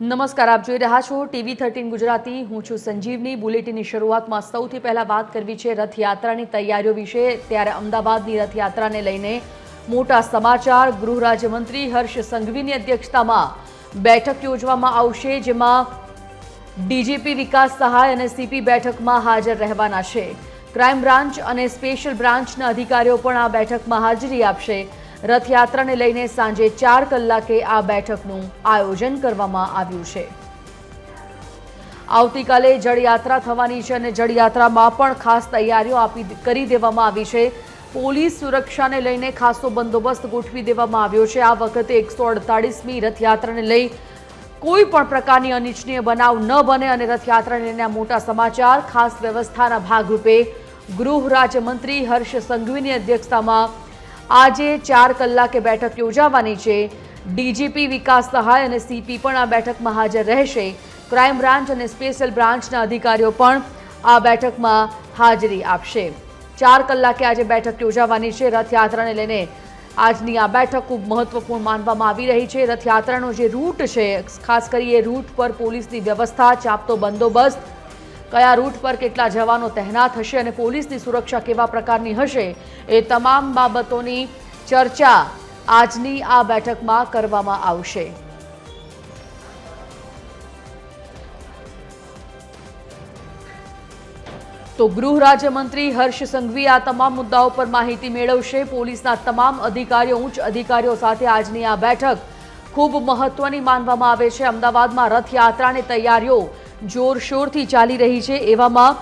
નમસ્કાર, આપ જોઈ રહ્યા છો TV13 ગુજરાતી। હું છું સંજીવની। બુલેટિનની શરૂઆતમાં સૌથી પહેલા વાત કરવી છે રથયાત્રાની તૈયારીઓ વિશે। ત્યારે અમદાવાદની રથયાત્રાને લઈને મોટા સમાચાર। ગૃહ રાજ્યમંત્રી હર્ષ સંઘવીની અધ્યક્ષતામાં બેઠક યોજવામાં આવશે, જેમાં ડીજીપી વિકાસ સહાય અને સીપી બેઠકમાં હાજર રહેવાના છે। ક્રાઇમ બ્રાન્ચ અને સ્પેશિયલ બ્રાન્ચના અધિકારીઓ પણ આ બેઠકમાં હાજરી આપશે। રથયાત્રાને લઈને સાંજે 4 કલાકે આ બેઠકનું આયોજન કરવામાં આવ્યું છે। આવતીકાલે જળયાત્રા થવાની છે અને જળયાત્રામાં પણ ખાસ તૈયારીઓ કરી દેવામાં આવી છે। પોલીસ સુરક્ષાને લઈને ખાસો બંદોબસ્ત ગોઠવી દેવામાં આવ્યો છે। આ વખતે 148મી રથયાત્રાને લઈ કોઈ પણ પ્રકારની અનિચ્છનીય બનાવ ન બને અને રથયાત્રાને લઈને મોટા સમાચાર। ખાસ વ્યવસ્થાના ભાગરૂપે ગૃહ રાજ્યમંત્રી હર્ષ સંઘવીની અધ્યક્ષતામાં આજે 4 કલાકે બેઠક યોજાવાની છે। ડીજીપી વિકાસ સહાય અને સીપી પણ આ બેઠકમાં હાજર રહેશે। ક્રાઇમ બ્રાન્ચ અને સ્પેશિયલ બ્રાન્ચના અધિકારીઓ પણ આ બેઠકમાં હાજરી આપશે। 4 કલાકે આજે બેઠક યોજાવાની છે। રથયાત્રાને લઈને આજની આ બેઠક ખૂબ મહત્વપૂર્ણ માનવામાં આવી રહી છે। રથયાત્રાનો જે રૂટ છે, ખાસ કરી એ રૂટ પર પોલીસની વ્યવસ્થા, ચાંપતો બંદોબસ્ત, કયા રૂટ પર કેટલા જવાનો તહેનાત હશે અને પોલીસની સુરક્ષા કેવા પ્રકારની હશે, એ તમામ બાબતોની ચર્ચા આજની આ બેઠકમાં કરવામાં આવશે। તો ગૃહ રાજ્યમંત્રી હર્ષ સંઘવી આ તમામ મુદ્દાઓ પર માહિતી મેળવશે। પોલીસના તમામ અધિકારીઓ, ઉચ્ચ અધિકારીઓ સાથે આજની આ બેઠક ખૂબ મહત્વની માનવામાં આવે છે। અમદાવાદમાં રથયાત્રાની તૈયારીઓ જોરશોરથી ચાલી રહી છે। એવામાં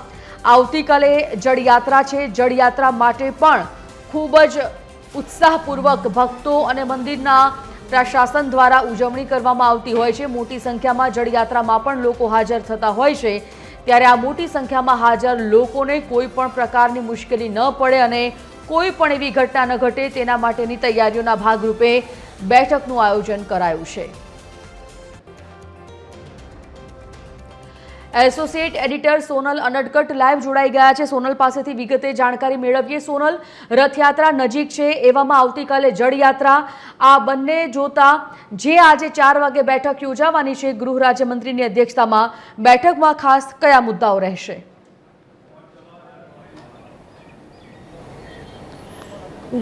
આવતીકાલે જળયાત્રા છે। જળયાત્રા માટે પણ ખૂબ જ ઉત્સાહપૂર્વક ભક્તો અને મંદિરના પ્રશાસન દ્વારા ઉજવણી કરવામાં આવતી હોય છે। મોટી સંખ્યામાં જળયાત્રામાં પણ લોકો હાજર થતા હોય છે। ત્યારે આ મોટી સંખ્યામાં હાજર લોકોને કોઈ પણ પ્રકારની મુશ્કેલી ન પડે અને કોઈ પણ એવી ઘટના ન ઘટે, તેના માટેની તૈયારીઓના ભાગરૂપે બેઠકનું આયોજન કરાયું છે। Associate editor Sonal Anadkat live જોડાઈ ગયા છે। સોનલ પાસેથી વિગતે જાણકારી મેળવીએ। સોનલ, રથયાત્રા નજીક છે, એવામાં આવતીકાલે જળયાત્રા, આ બંને જોતા જે આજે 4 વાગે બેઠક યોજાવાની છે ગૃહ રાજ્યમંત્રીની અધ્યક્ષતામાં, બેઠકમાં ખાસ કયા મુદ્દાઓ રહેશે?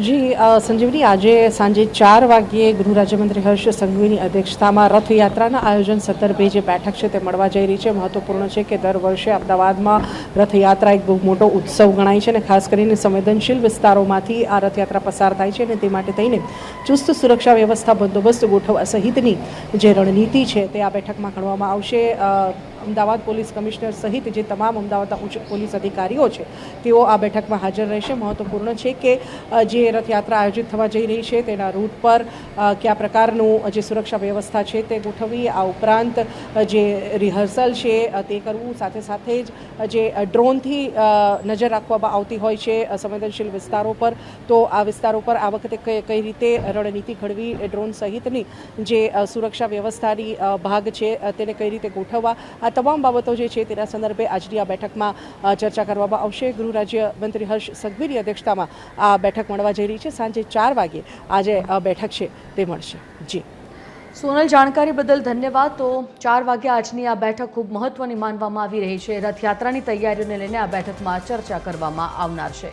જી સંજીવની, આજે સાંજે 4 વાગ્યે ગૃહ રાજ્યમંત્રી હર્ષ સંઘવીની અધ્યક્ષતામાં રથયાત્રાના આયોજન સંદર્ભે જે બેઠક છે તે મળવા જઈ રહી છે। મહત્વપૂર્ણ છે કે દર વર્ષે અમદાવાદમાં રથયાત્રા એક બહુ મોટો ઉત્સવ ગણાય છે અને ખાસ કરીને સંવેદનશીલ વિસ્તારોમાંથી આ રથયાત્રા પસાર થાય છે અને તે માટે થઈને ચુસ્ત સુરક્ષા વ્યવસ્થા, બંદોબસ્ત ગોઠવવા સહિતની જે રણનીતિ છે તે આ બેઠકમાં ઘડવામાં આવશે। અમદાવાદ પોલીસ કમિશનર સહિત જે તમામ અમદાવાદના ઉચ્ચ પોલીસ અધિકારીઓ છે તેઓ આ બેઠકમાં હાજર રહેશે। મહત્વપૂર્ણ છે કે જે રથયાત્રા આયોજિત થવા જઈ રહી છે તેના રૂટ પર કયા પ્રકારનું જે સુરક્ષા વ્યવસ્થા છે તે ગોઠવવી, આ ઉપરાંત જે રિહર્સલ છે તે કરવું, સાથે સાથે જ જે ડ્રોનથી નજર રાખવામાં આવતી હોય છે સંવેદનશીલ વિસ્તારો પર, તો આ વિસ્તારો પર આ વખતે કઈ રીતે રણનીતિ ઘડવી, ડ્રોન સહિતની જે સુરક્ષા વ્યવસ્થાની ભાગ છે તેને કઈ રીતે ગોઠવવા, આ તમામ બાબતો જે છે તેના સંદર્ભે આજની આ બેઠકમાં ચર્ચા કરવામાં આવશે। ગૃહ રાજ્યમંત્રી હર્ષ સંઘવીની અધ્યક્ષતામાં આ બેઠક મળવા જઈ રહી છે। સાંજે 4 વાગે આજે આ બેઠક છે તે મળશે। જી સોનલ, જાણકારી બદલ ધન્યવાદ। તો 4 વાગે આજની આ બેઠક ખૂબ મહત્વની માનવામાં આવી રહી છે। રથયાત્રાની તૈયારીઓને લઈને આ બેઠકમાં ચર્ચા કરવામાં આવનાર છે।